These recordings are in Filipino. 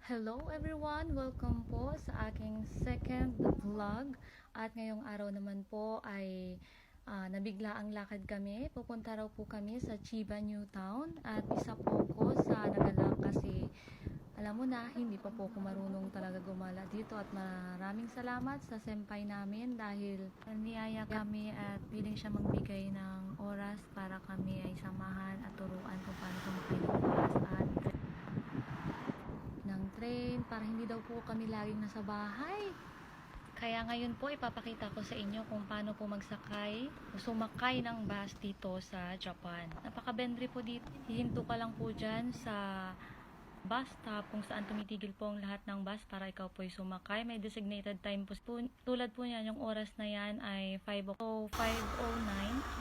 Hello everyone! Welcome po sa aking second vlog. At ngayong araw naman po ay nabigla ang lakad kami. Pupunta raw po kami sa Chiba New Town. At isa po ko sa nagalak kasi alam mo na, hindi pa po ako marunong talaga gumala dito. At maraming salamat sa senpai namin dahil niyaya kami at piling siya magbigay ng oras para kami ay samahan at turuan kung paano kumakay ng bus at ng train para hindi daw po kami laging nasa bahay. Kaya ngayon po ipapakita ko sa inyo kung paano po magsakay o sumakay ng bus dito sa Japan. Napaka-bendre po dito. Hihinto ka lang po dyan sa bus stop kung saan tumitigil po ang lahat ng bus para ikaw po ay sumakay. May designated time po. Tulad po niyan, yung oras na yan ay 5:09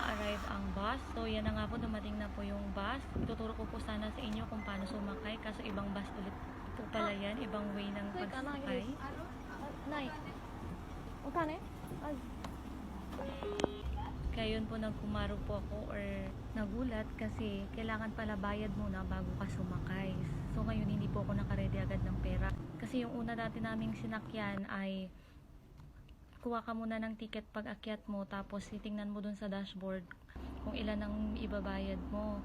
arrive ang bus. So yan na nga po, dumating na po yung bus. Ituturo ko po sana sa inyo kung paano sumakay kasi ibang bus ulit po pala yan, ibang way ng pagsakay. Nay, okay? Kaya yun po nagkumaro po ako or nagulat kasi kailangan pala bayad muna bago ka sumakay. So ngayon hindi po ako nakaredy agad ng pera. Kasi yung una dati naming sinakyan ay kuha ka muna ng ticket pag akyat mo tapos titingnan mo dun sa dashboard kung ilan ang ibabayad mo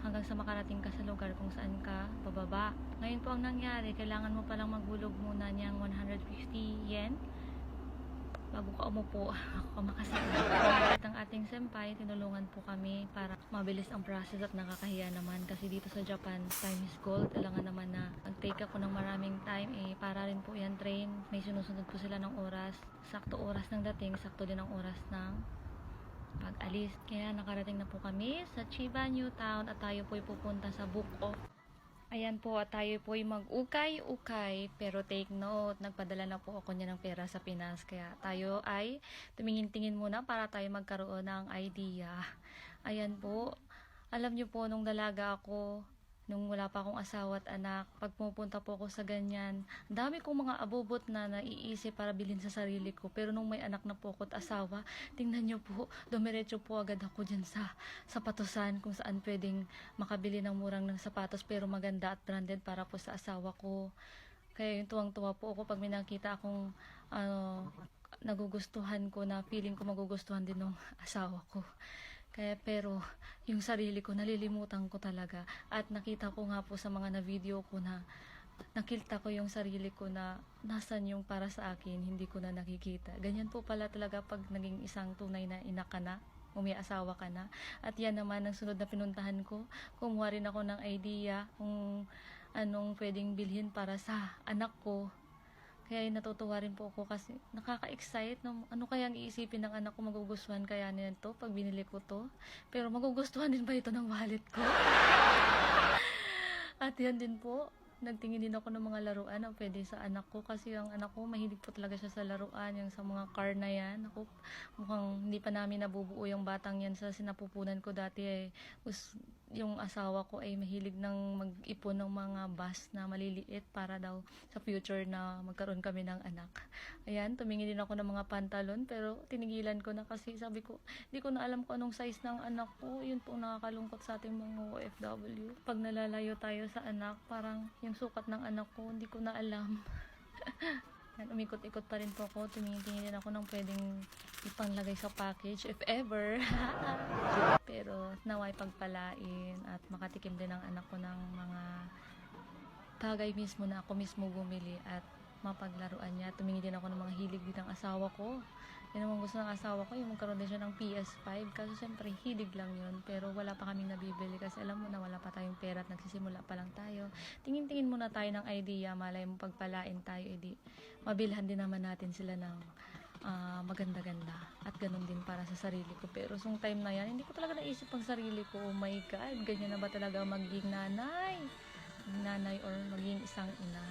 hanggang sa makarating ka sa lugar kung saan ka bababa. Ngayon po ang nangyari, kailangan mo palang maghulog muna niyang 150 yen bago ka umupo. Ako makasama. At ang ating senpai, tinulungan po kami para mabilis ang process at nakakahiya naman. Kasi dito sa Japan, time is gold. Kailangan naman na mag-take ako ng maraming time. Para rin po yan train. May sinusunod po sila ng oras. Sakto oras ng dating, sakto din ang oras ng pag-alis. Kaya nakarating na po kami sa Chiba New Town at tayo po ay pupunta sa Book of. Ayan po, at tayo po ay mag-ukay-ukay, pero take note, nagpadala na po ako niya ng pera sa Pinas, kaya tayo ay tumingin-tingin muna para tayo magkaroon ng idea. Ayan po, alam niyo po, nung dalaga ako, nung wala pa akong asawa at anak, pag pumupunta po ako sa ganyan, dami kong mga abubot na naiisip para bilhin sa sarili ko. Pero nung may anak na po ako at asawa, tingnan nyo po, dumiretso po agad ako dyan sa sapatusan kung saan pwedeng makabili ng murang ng sapatos pero maganda at branded para po sa asawa ko. Kaya yung tuwang-tuwa po ako pag may nakita akong nagugustuhan ko na feeling ko magugustuhan din ng asawa ko. Kaya pero yung sarili ko nalilimutan ko talaga at nakita ko nga po sa mga na video ko na nakita ko yung sarili ko na nasan yung para sa akin, hindi ko na nakikita. Ganyan po pala talaga pag naging isang tunay na ina ka na o may asawa ka na. At yan naman ang sunod na pinuntahan ko, kumuha rin ako ng idea kung anong pwedeng bilhin para sa anak ko. Kaya natutuwa rin po ako kasi nakaka-excite no, ano kayang iisipin ng anak ko, magugustuhan kaya nito pag binili ko to. Pero magugustuhan din ba ito ng wallet ko? At yan din po, nagtingin din ako ng mga laruan na pwede sa anak ko kasi ang anak ko mahilig po talaga siya sa laruan, yung sa mga car na yan. Ako, mukhang hindi pa namin nabubuo yung batang yan sa sinapupunan ko dati yung asawa ko ay mahilig ng mag-ipon ng mga bus na maliliit para daw sa future na magkaroon kami ng anak. Ayan, tumingin din ako ng mga pantalon pero tinigilan ko na kasi sabi ko, hindi ko na alam kung anong size ng anak ko. Yun po nakakalungkot sa ating mga OFW. Pag nalalayo tayo sa anak, parang yung sukat ng anak ko, hindi ko na alam. Umikot-ikot pa rin po ako. Tumingin din ako ng pwedeng ipanglagay sa package, if ever. Pero naway pagpalain at makatikim din ang anak ko ng mga bagay mismo na ako mismo bumili at mapaglaruan niya. Tumingin din ako ng mga hilig din ng asawa ko. Yan naman gusto ng asawa ko, yung magkaroon din siya ng PS5. Kasi syempre, hilig lang yun. Pero wala pa kaming nabibili kasi alam mo na wala pa tayong pera at nagsisimula pa lang tayo. Tingin-tingin muna tayo ng idea. Malay mo pagpalain tayo, edi mabilhan din naman natin sila ng maganda-ganda. At ganun din para sa sarili ko. Pero sung time na yan, hindi ko talaga naisip ang sarili ko. Oh my God, ganyan na ba talaga maging nanay? Nanay or maging isang ina.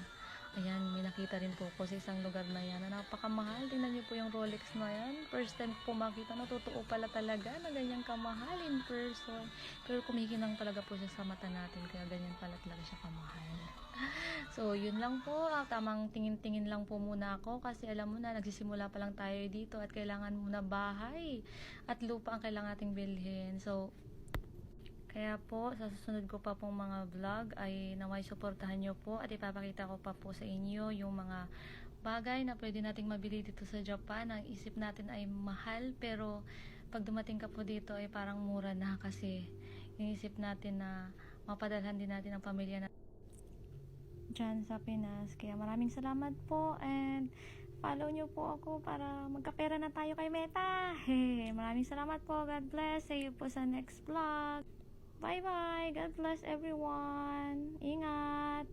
Ayan, may nakita rin po ko sa isang lugar na yan na napakamahal. Tingnan niyo po yung Rolex na yan. First time po makita na totoo pala talaga na ganyan kamahal in person. Pero kumikinang talaga po siya sa mata natin kaya ganyan pala talaga siya kamahal. So, yun lang po. Tamang tingin-tingin lang po muna ako kasi alam mo na, nagsisimula pa lang tayo dito at kailangan muna bahay at lupa ang kailangan nating bilhin. So, Kaya po, sa susunod ko pa pong mga vlog ay naway suportahan nyo po at ipapakita ko pa po sa inyo yung mga bagay na pwede nating mabili dito sa Japan. Ang isip natin ay mahal, pero pag dumating ka po dito ay parang mura na, kasi yung isip natin na mapadalhan din natin ang pamilya na dyan sa Pinas. Kaya maraming salamat po, and follow nyo po ako para magkapera na tayo kay Meta. Hey, maraming salamat po. God bless. See you po sa next vlog. Bye bye. God bless everyone. Ingat.